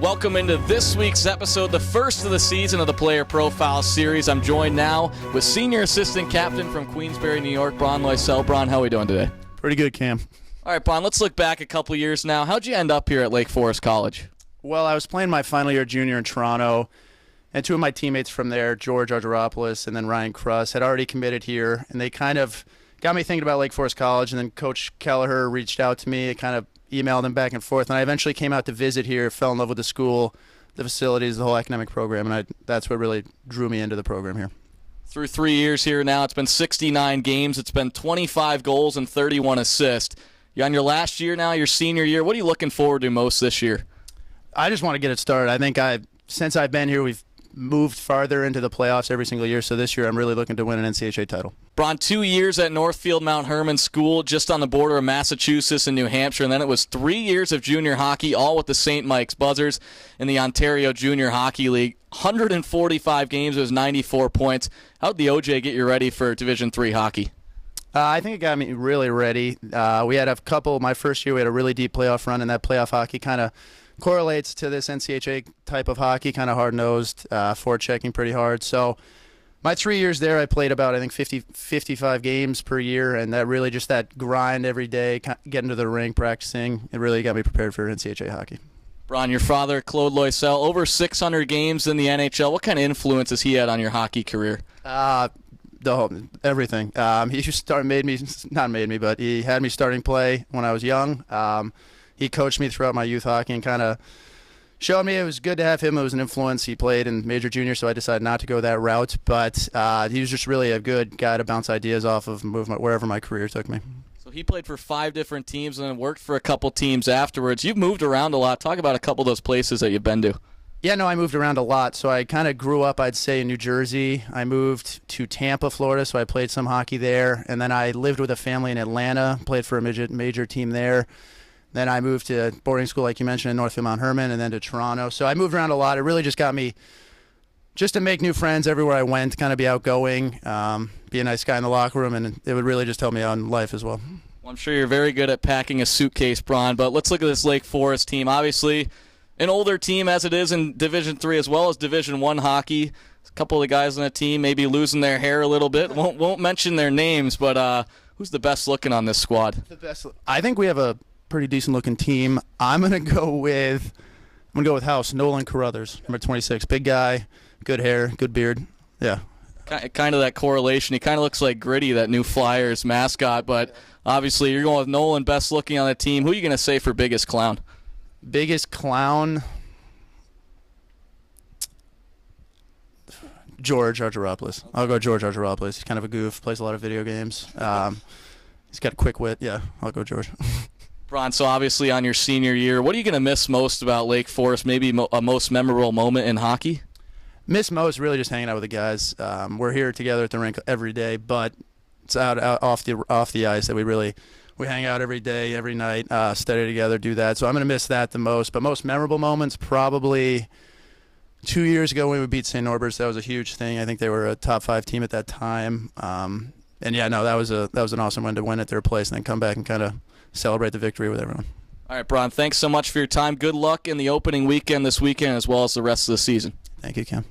Welcome into this week's episode, the first of the season of the Player Profile Series. I'm joined now with Senior Assistant Captain from Queensbury, New York, Bron Loiselle. Bron, how are we doing today? Pretty good, Cam. All right, Bron, let's look back a couple years now. How'd you end up here at Lake Forest College? Well, I was playing my final year junior in Toronto, and two of my teammates from there, George Argyropoulos and then Ryan Kruss, had already committed here, and they kind of got me thinking about Lake Forest College, and then Coach Kelleher reached out to me. It kind of emailed him back and forth, and I eventually came out to visit here, fell in love with the school, the facilities, the whole academic program, and that's what really drew me into the program here. Through 3 years here now, it's been 69 games. It's been 25 goals and 31 assists. You're on your last year now, your senior year. What are you looking forward to most this year? I just want to get it started. I think since I've been here, we've moved farther into the playoffs every single year, so this year I'm really looking to win an NCHA title. Bron, 2 years at Northfield Mount Herman School, just on the border of Massachusetts and New Hampshire, and then it was 3 years of junior hockey, all with the St. Mike's Buzzers in the Ontario Junior Hockey League. 145 games, it was 94 points. How'd the OJ get you ready for Division III hockey? I think it got me really ready. We had my first year we had a really deep playoff run, and that playoff hockey kind of correlates to this NCHA type of hockey, kind of hard-nosed, forechecking pretty hard. So my 3 years there, I played about, 55 games per year, and that really just that grind every day, getting to the rink, practicing, it really got me prepared for NCHA hockey. Bron, your father, Claude Loiselle, over 600 games in the NHL. What kind of influence has he had on your hockey career? Everything. He had me starting play when I was young. He coached me throughout my youth hockey and kind of showed me it was good to have him. It was an influence. He played in major junior, so I decided not to go that route. But he was just really a good guy to bounce ideas off of, wherever my career took me. So he played for 5 different teams and then worked for a couple teams afterwards. You've moved around a lot. Talk about a couple of those places that you've been to. Yeah, no, I moved around a lot. So I kind of grew up, I'd say, in New Jersey. I moved to Tampa, Florida, so I played some hockey there. And then I lived with a family in Atlanta, played for a major team there. Then I moved to boarding school, like you mentioned, in Northfield Mount Herman, and then to Toronto. So I moved around a lot. It really just got me just to make new friends everywhere I went, kind of be outgoing, be a nice guy in the locker room, and it would really just help me out in life as well. Well, I'm sure you're very good at packing a suitcase, Bron, but let's look at this Lake Forest team. Obviously, an older team as it is in Division III as well as Division I hockey. A couple of the guys on the team maybe losing their hair a little bit. Won't mention their names, but who's the best looking on this squad? I think we have a pretty decent looking team. I'm gonna go with House Nolan Carruthers, number 26. Big guy, good hair, good beard. Yeah. Kind of that correlation. He kind of looks like Gritty, that new Flyers mascot, but obviously you're going with Nolan, best looking on the team. Who are you going to say for biggest clown? Biggest clown? George Argyropoulos. I'll go George Argyropoulos. He's kind of a goof, plays a lot of video games. He's got a quick wit. Yeah, I'll go George. Bron, so obviously on your senior year, what are you going to miss most about Lake Forest, maybe a most memorable moment in hockey? Miss most really just hanging out with the guys. We're here together at the rink every day, but it's out off the ice that we hang out every day, every night, study together, do that. So I'm going to miss that the most. But most memorable moments, probably 2 years ago when we beat St. Norbert's. That was a huge thing. I think they were a top 5 team at that time. And yeah, no, that was an awesome win to win at their place and then come back and kind of celebrate the victory with everyone. All right, Bron, thanks so much for your time. Good luck in the opening weekend this weekend as well as the rest of the season. Thank you, Cam.